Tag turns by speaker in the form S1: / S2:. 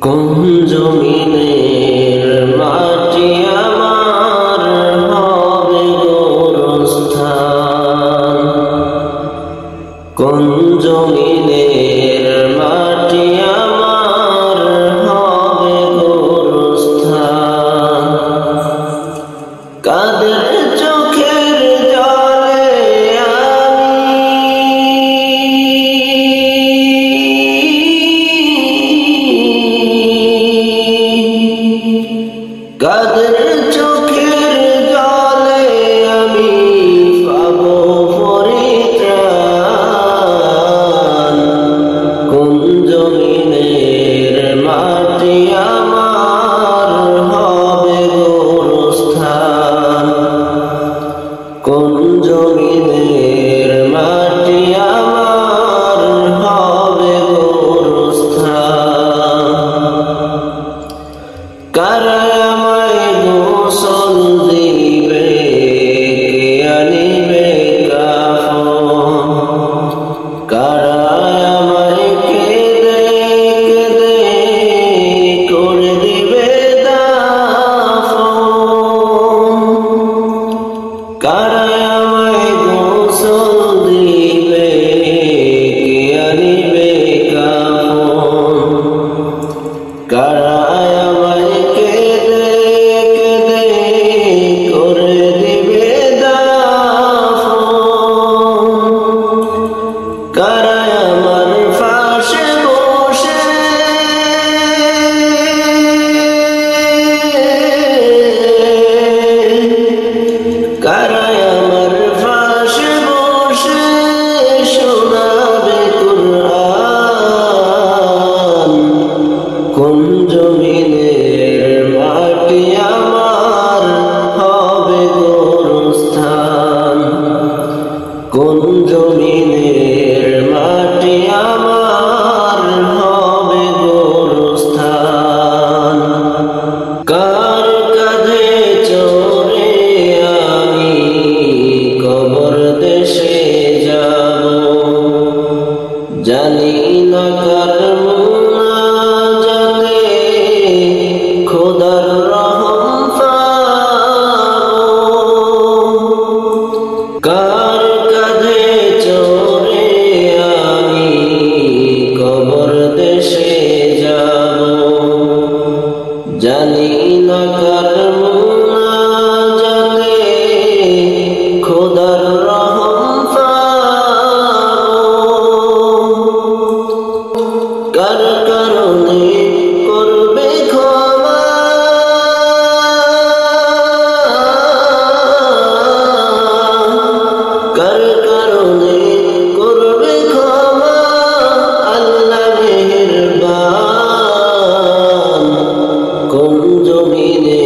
S1: কোন জমিনের মাটি আমার হবে গোরস্থান, কোন জমিনের মাটি আমার হবে গোরস্থান। কাদের চোখের জলে কাদের চোখের জলে আমি পাবো পরিত্রাণ, কোন জমিনের মাটি আমার হবে গোরস্থান, কোন জমিনের মাটি আমার হবে গোরস্থান। কারা আমায় গোসল দিবে, কে আনিবে কাফন, কারা আমায় কেঁদে কেঁদে করে দিবে দাফন, কারা আমায় গোসল দিবে, কে আনিবে কাফন, কারা আমায় কেঁদে কেঁদে করে দিবে দাফন, কারা আমার পাশে বসে কারা আমার পাশে বসে শোনাবে কুরআন, কোন জমিনের মাটি আমার হবে গোরস্থান, কোন জমিনের মাটি আমার হবে গোরস্থান। কার কাঁধে চড়ে আমি কবর দেশে যাব, জানি না কার মুনাজাতে খোদার রহম পাবো, কার কাঁধে চড়ে আমি কবর দেশে যাব, জানি না কার মুনাজাতে খোদার রহম পাবো, কার কারণে করবে ক্ষমা, কার কারণে করবে ক্ষমা আল্লাহ মেহেরবান, কোন জমিনে